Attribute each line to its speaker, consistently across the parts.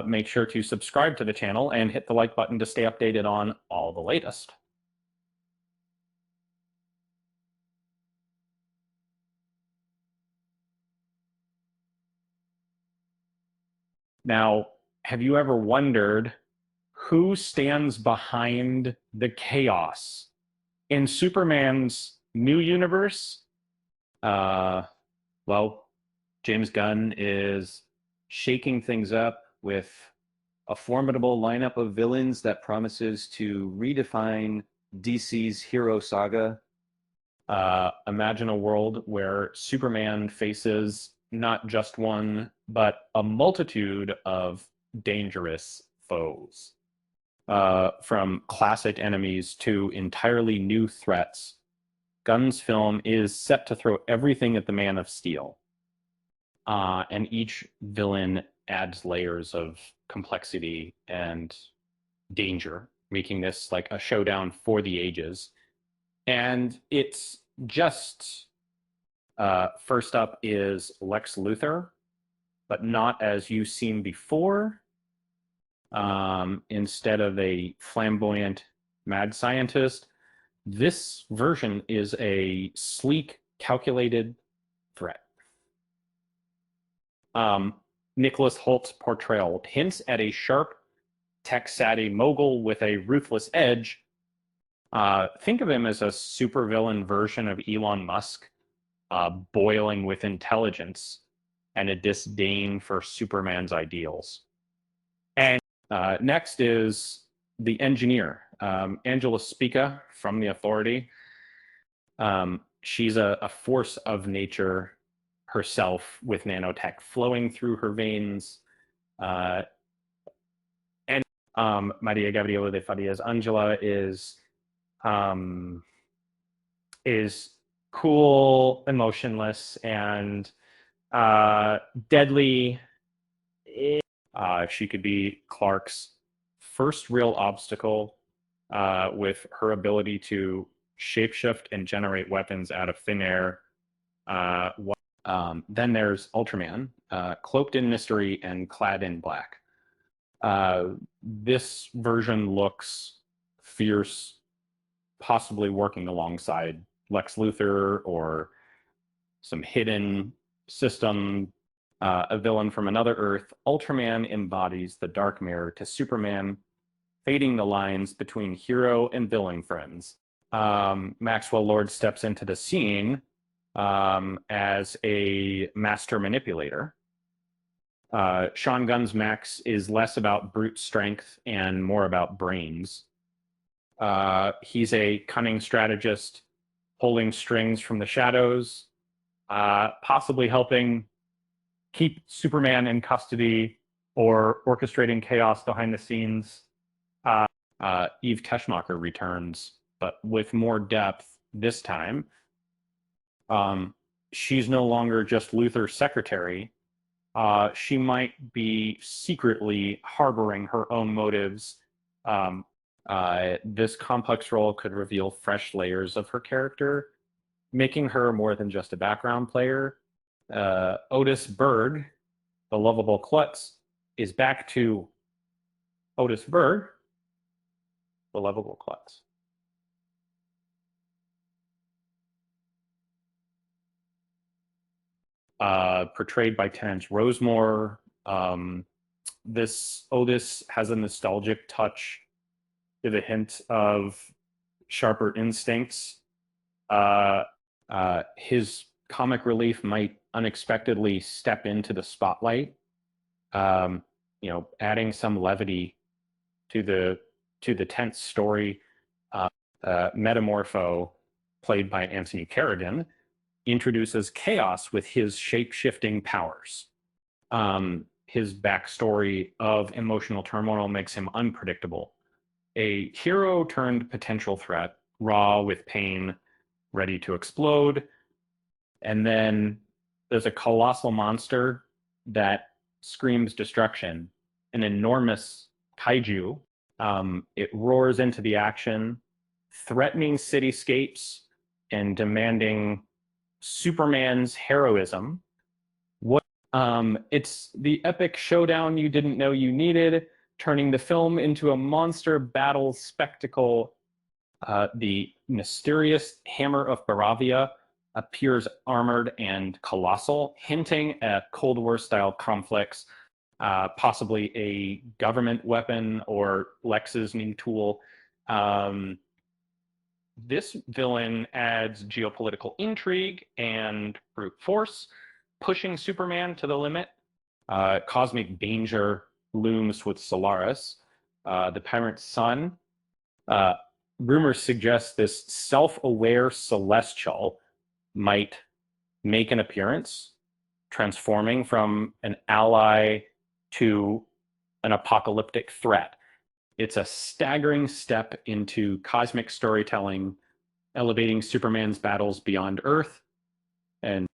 Speaker 1: Make sure to subscribe to the channel and hit the like button to stay updated on all the latest. Now, have you ever wondered who stands behind the chaos? In Superman's new universe, uh, well, James Gunn is shaking things up with a formidable lineup of villains that promises to redefine DC's hero saga. Imagine a world where Superman faces not just one, but a multitude of dangerous foes. From classic enemies to entirely new threats, Gunn's film is set to throw everything at the Man of Steel. And each villain adds layers of complexity and danger, making this like a showdown for the ages. And it's just first up is Lex Luthor, but not as you've seen before. Instead of a flamboyant mad scientist, this version is a sleek, calculated threat. Nicholas Holt's portrayal hints at a sharp, tech-savvy mogul with a ruthless edge. Think of him as a supervillain version of Elon Musk, boiling with intelligence and a disdain for Superman's ideals. And next is the engineer, Angela Spica from The Authority. She's a force of nature herself with nanotech flowing through her veins. And Maria Gabriela de Farias Angela is cool, emotionless, and deadly. She could be Clark's first real obstacle with her ability to shapeshift and generate weapons out of thin air. Then there's Ultraman, cloaked in mystery and clad in black. This version looks fierce, possibly working alongside Lex Luthor or some hidden system, a villain from another Earth. Ultraman embodies the dark mirror to Superman, fading the lines between hero and villain friends. Maxwell Lord steps into the scene as a master manipulator. Sean Gunn's Max is less about brute strength and more about brains. He's a cunning strategist pulling strings from the shadows, possibly helping keep Superman in custody or orchestrating chaos behind the scenes. Eve Teschmacher returns, but with more depth this time. She's no longer just Luthor's secretary. She might be secretly harboring her own motives. This complex role could reveal fresh layers of her character, making her more than just a background player. Otis Berg, the lovable klutz, is back to Otis Berg, the lovable klutz. Portrayed by Terrence Rosemore. This Otis has a nostalgic touch with a hint of sharper instincts. His comic relief might unexpectedly step into the spotlight, adding some levity to the tense story. Metamorpho, played by Anthony Carrigan, introduces chaos with his shape-shifting powers. His backstory of emotional turmoil makes him unpredictable. A hero turned potential threat, raw with pain, ready to explode. And then there's a colossal monster that screams destruction, an enormous kaiju. It roars into the action, threatening cityscapes and demanding Superman's heroism. It's the epic showdown you didn't know you needed, turning the film into a monster battle spectacle. The mysterious Hammer of Baravia appears armored and colossal, hinting at Cold War style conflicts, possibly a government weapon or Lex's new tool. Um, this villain adds geopolitical intrigue and brute force, pushing Superman to the limit. Cosmic danger looms with Solaris, the parent's son. Uh, Rumors suggest this self-aware celestial might make an appearance, transforming from an ally to an apocalyptic threat. It's a staggering step into cosmic storytelling, elevating Superman's battles beyond Earth. And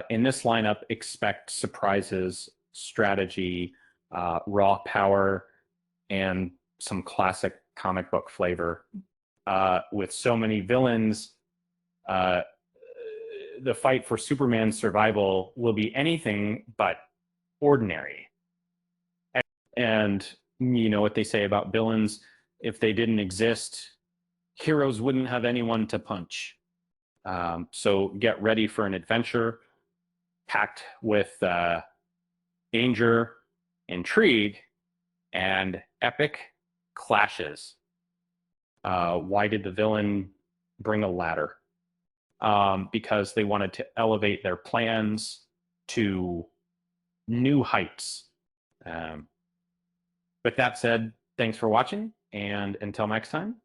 Speaker 1: in this lineup, expect surprises, strategy, raw power, and some classic comic book flavor. With so many villains, uh, the fight for Superman's survival will be anything but ordinary. And you know what they say about villains: if they didn't exist, heroes wouldn't have anyone to punch. So get ready for an adventure packed with danger, intrigue, and epic clashes. Why did the villain bring a ladder? Because they wanted to elevate their plans to new heights. With that said, thanks for watching, and until next time,